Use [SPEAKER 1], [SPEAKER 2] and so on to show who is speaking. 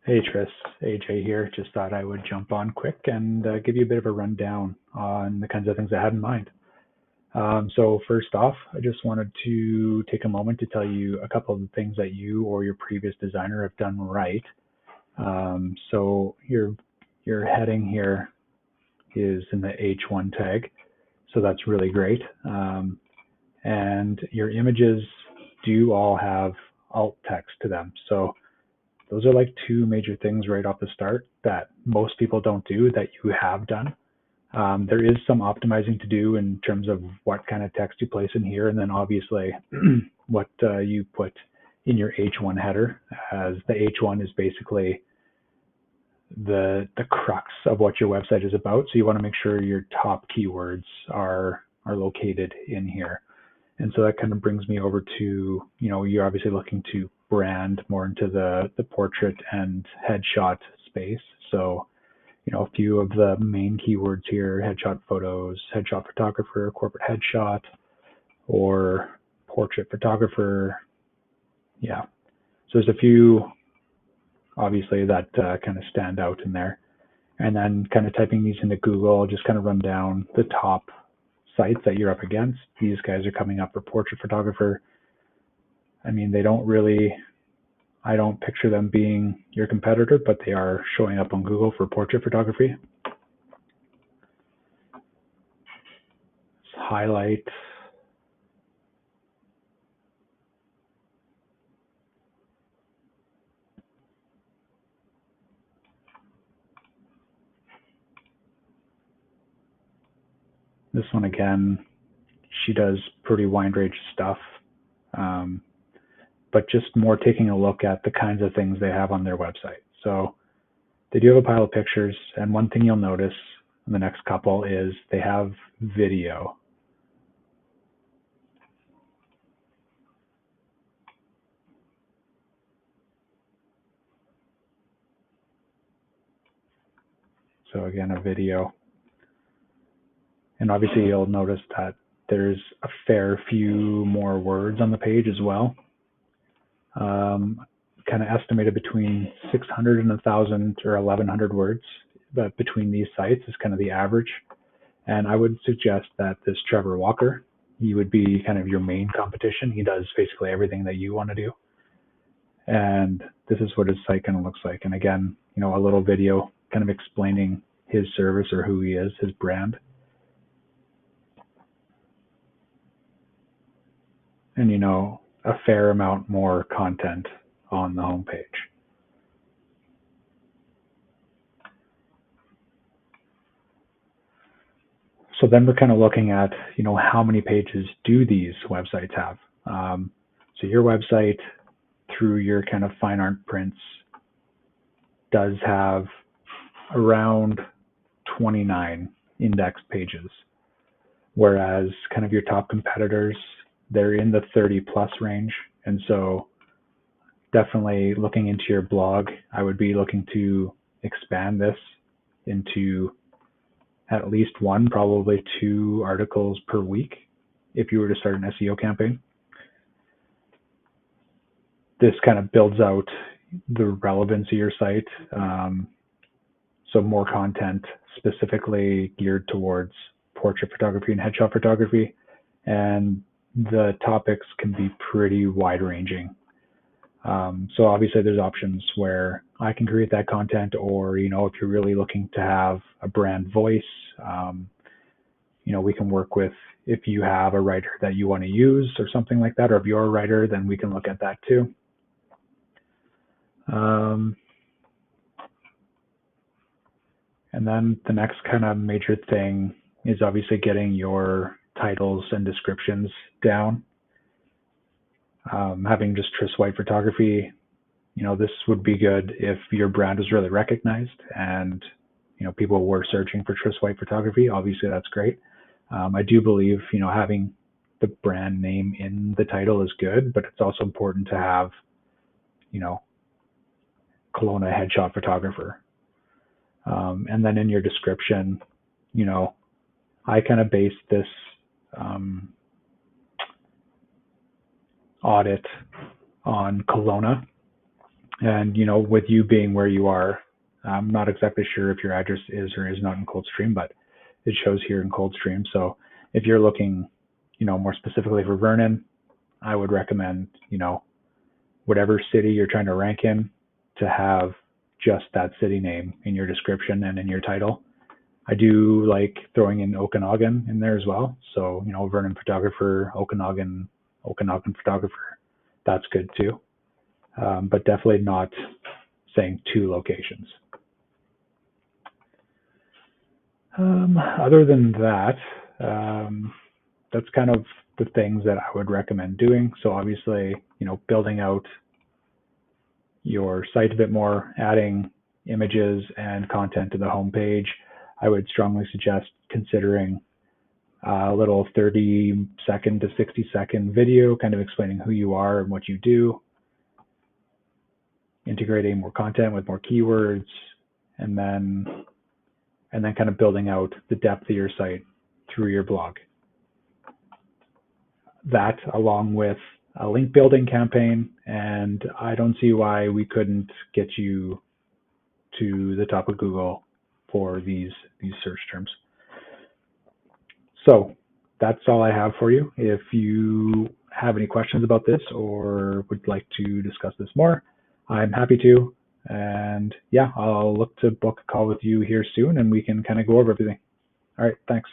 [SPEAKER 1] Hey Tris, AJ here. Just thought I would jump on quick and give you a bit of a rundown on the kinds of things I had in mind. So first off, I just wanted to take a moment to tell you a couple of the things that you or your previous designer have done right. So your heading here is in the H1 tag, so that's really great. And your images do all have alt text to them. So those are like two major things right off the start that most people don't do that you have done. There is some optimizing to do in terms of what kind of text you place in here, and then obviously what you put in your H1 header, as the H1 is basically the crux of what your website is about. So you want to make sure your top keywords are located in here. And so that kind of brings me over to, you're obviously looking to brand more into the portrait and headshot space. So, a few of the main keywords here: headshot photos, headshot photographer, corporate headshot, or portrait photographer. Yeah. So there's a few, obviously, that kind of stand out in there. And then kind of typing these into Google, I'll just kind of run down the top sites that you're up against. These guys are coming up for portrait photographer. I mean, I don't picture them being your competitor, but they are showing up on Google for portrait photography. Let's highlight. This one again, she does pretty wide range stuff, but just more taking a look at the kinds of things they have on their website. So they do have a pile of pictures, and one thing you'll notice in the next couple is they have video. So again, a video. And obviously you'll notice that there's a fair few more words on the page as well. Kind of estimated between 600 and 1,000 or 1,100 words, but between these sites is kind of the average. And I would suggest that this Trevor Walker, he would be kind of your main competition. He does basically everything that you want to do. And this is what his site kind of looks like. And again, a little video kind of explaining his service or who he is, his brand. And a fair amount more content on the homepage. So then we're kind of looking at, how many pages do these websites have? So your website, through your kind of fine art prints, does have around 29 index pages, whereas kind of your top competitors, they're in the 30 plus range. And so definitely looking into your blog, I would be looking to expand this into at least one, probably two articles per week if you were to start an SEO campaign. This kind of builds out the relevance of your site. So more content specifically geared towards portrait photography and headshot photography. And the topics can be pretty wide ranging. So obviously there's options where I can create that content, or, if you're really looking to have a brand voice, we can work with, if you have a writer that you want to use or something like that, or if you're a writer, then we can look at that too. And then the next kind of major thing is obviously getting your titles and descriptions down. Having just Tris White photography, this would be good if your brand was really recognized and, people were searching for Tris White photography. Obviously that's great. I do believe, having the brand name in the title is good, but it's also important to have, Kelowna headshot photographer. And then in your description, I kind of based this audit on Kelowna. And, with you being where you are, I'm not exactly sure if your address is or is not in Coldstream, but it shows here in Coldstream. So if you're looking, more specifically for Vernon, I would recommend, whatever city you're trying to rank in, to have just that city name in your description and in your title. I do like throwing in Okanagan in there as well. So, Vernon photographer, Okanagan photographer, that's good too. But definitely not saying 2 locations. Other than that, that's kind of the things that I would recommend doing. So obviously, building out your site a bit more, adding images and content to the homepage. I would strongly suggest considering a little 30-second to 60-second video kind of explaining who you are and what you do, integrating more content with more keywords, and then kind of building out the depth of your site through your blog. That, along with a link building campaign, and I don't see why we couldn't get you to the top of Google for these search terms. So that's all I have for you. If you have any questions about this or would like to discuss this more, I'm happy to. And yeah, I'll look to book a call with you here soon and we can kind of go over everything. All right, thanks.